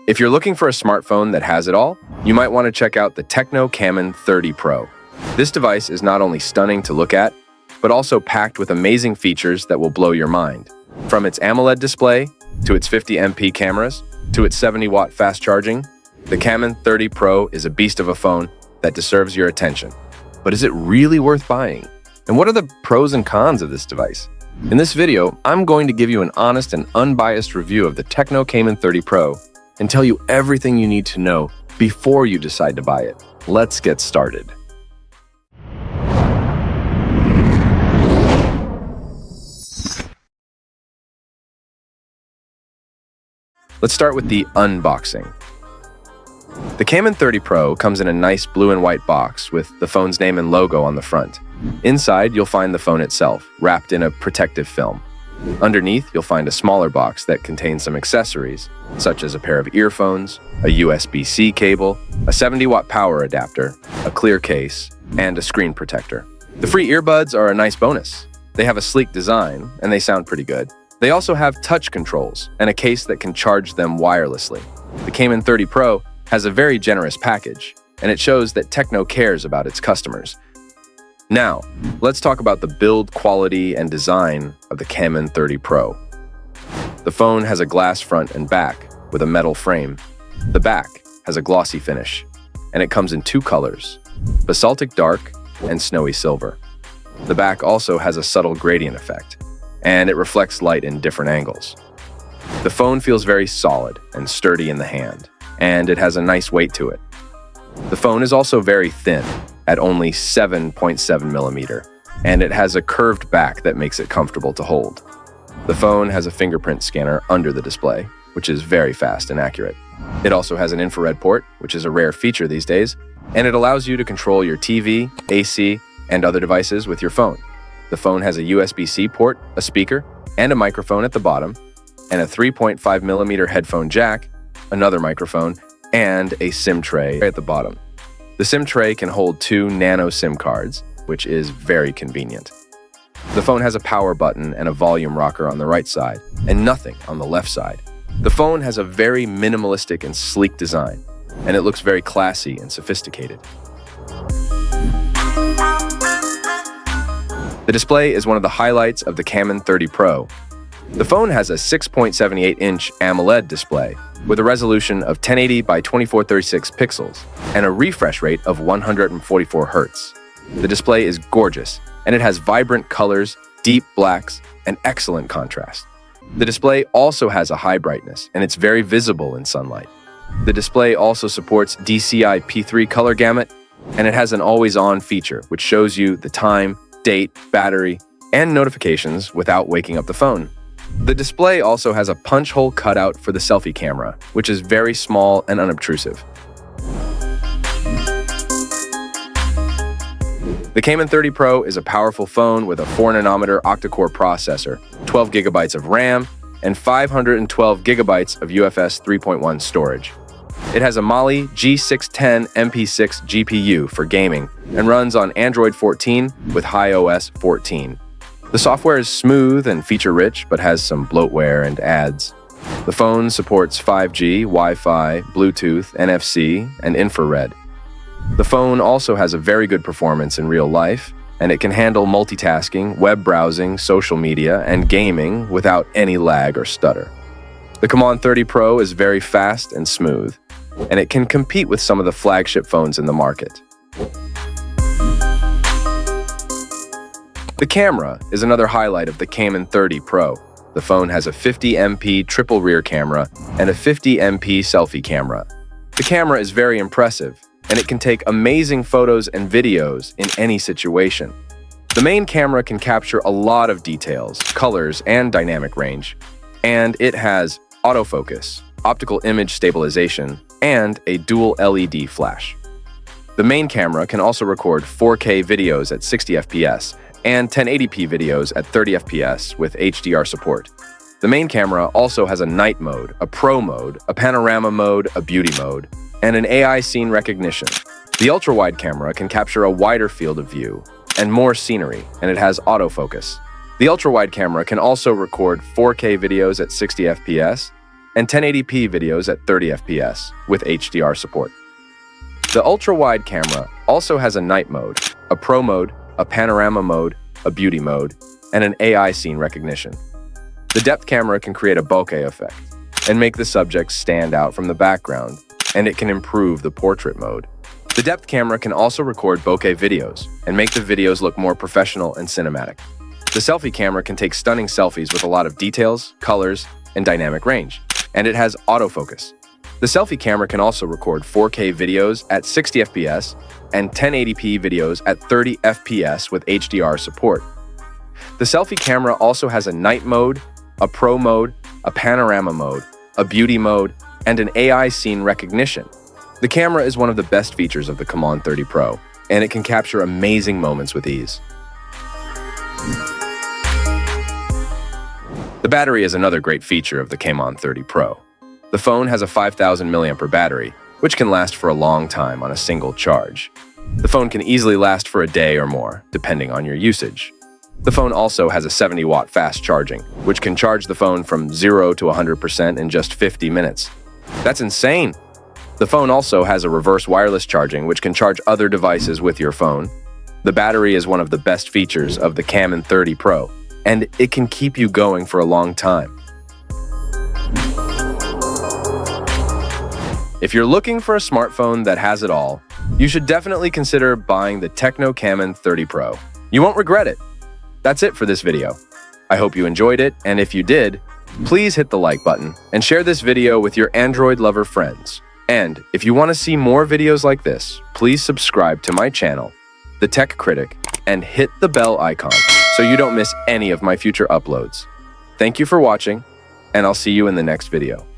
If you're looking for a smartphone that has it all, you might want to check out the Tecno Camon 30 Pro. This device is not only stunning to look at, but also packed with amazing features that will blow your mind. From its AMOLED display, to its 50MP cameras, to its 70-watt fast charging, the Camon 30 Pro is a beast of a phone that deserves your attention. But is it really worth buying? And what are the pros and cons of this device? In this video, I'm going to give you an honest and unbiased review of the Tecno Camon 30 Pro and tell you everything you need to know before you decide to buy it. Let's get started. Let's start with the unboxing. The Camon 30 Pro comes in a nice blue and white box with the phone's name and logo on the front. Inside, you'll find the phone itself, wrapped in a protective film. Underneath, you'll find a smaller box that contains some accessories, such as a pair of earphones, a USB-C cable, a 70-watt power adapter, a clear case, and a screen protector. The free earbuds are a nice bonus. They have a sleek design, and they sound pretty good. They also have touch controls and a case that can charge them wirelessly. The Camon 30 Pro has a very generous package, and it shows that Tecno cares about its customers. Now, let's talk about the build quality and design of the Camon 30 Pro. The phone has a glass front and back with a metal frame. The back has a glossy finish, and it comes in two colors, basaltic dark and snowy silver. The back also has a subtle gradient effect, and it reflects light in different angles. The phone feels very solid and sturdy in the hand, and it has a nice weight to it. The phone is also very thin, at only 7.7 millimeter, and it has a curved back that makes it comfortable to hold. The phone has a fingerprint scanner under the display, which is very fast and accurate. It also has an infrared port, which is a rare feature these days, and it allows you to control your TV, AC, and other devices with your phone. The phone has a USB-C port, a speaker, and a microphone at the bottom, and a 3.5 millimeter headphone jack, another microphone, and a SIM tray at the bottom. The SIM tray can hold 2 nano SIM cards, which is very convenient. The phone has a power button and a volume rocker on the right side, and nothing on the left side. The phone has a very minimalistic and sleek design, and it looks very classy and sophisticated. The display is one of the highlights of the Camon 30 Pro. The phone has a 6.78-inch AMOLED display with a resolution of 1080 by 2436 pixels and a refresh rate of 144 Hz. The display is gorgeous, and it has vibrant colors, deep blacks, and excellent contrast. The display also has a high brightness, and it's very visible in sunlight. The display also supports DCI P3 color gamut, and it has an always-on feature, which shows you the time, date, battery, and notifications without waking up the phone. The display also has a punch hole cutout for the selfie camera, which is very small and unobtrusive. The Camon 30 Pro is a powerful phone with a 4nm octa-core processor, 12 GB of RAM, and 512 GB of UFS 3.1 storage. It has a Mali G610 MP6 GPU for gaming and runs on Android 14 with iOS 14. The software is smooth and feature-rich, but has some bloatware and ads. The phone supports 5G, Wi-Fi, Bluetooth, NFC, and infrared. The phone also has a very good performance in real life, and it can handle multitasking, web browsing, social media, and gaming without any lag or stutter. The Camon 30 Pro is very fast and smooth, and it can compete with some of the flagship phones in the market. The camera is another highlight of the Camon 30 Pro. The phone has a 50MP triple rear camera and a 50MP selfie camera. The camera is very impressive, and it can take amazing photos and videos in any situation. The main camera can capture a lot of details, colors, and dynamic range, and it has autofocus, optical image stabilization, and a dual LED flash. The main camera can also record 4K videos at 60 FPS and 1080p videos at 30 FPS with HDR support. The main camera also has a night mode, a pro mode, a panorama mode, a beauty mode, and an AI scene recognition. The ultra-wide camera can capture a wider field of view and more scenery, and it has autofocus. The ultra-wide camera can also record 4K videos at 60 FPS and 1080p videos at 30 FPS with HDR support. The ultra-wide camera also has a night mode, a pro mode, a panorama mode, a beauty mode, and an AI scene recognition. The depth camera can create a bokeh effect and make the subject stand out from the background, and it can improve the portrait mode. The depth camera can also record bokeh videos and make the videos look more professional and cinematic. The selfie camera can take stunning selfies with a lot of details, colors, and dynamic range, and it has autofocus. The selfie camera can also record 4K videos at 60 FPS and 1080p videos at 30 FPS with HDR support. The selfie camera also has a night mode, a pro mode, a panorama mode, a beauty mode, and an AI scene recognition. The camera is one of the best features of the Camon 30 Pro, and it can capture amazing moments with ease. The battery is another great feature of the Camon 30 Pro. The phone has a 5,000 mAh battery, which can last for a long time on a single charge. The phone can easily last for a day or more, depending on your usage. The phone also has a 70-watt fast charging, which can charge the phone from 0 to 100% in just 50 minutes. That's insane! The phone also has a reverse wireless charging, which can charge other devices with your phone. The battery is one of the best features of the Camon 30 Pro, and it can keep you going for a long time. If you're looking for a smartphone that has it all, you should definitely consider buying the Tecno Camon 30 Pro. You won't regret it. That's it for this video. I hope you enjoyed it, and if you did, please hit the like button and share this video with your Android lover friends. And if you want to see more videos like this, please subscribe to my channel, the Tech Critic, and hit the bell icon so you don't miss any of my future uploads. Thank you for watching, and I'll see you in the next video.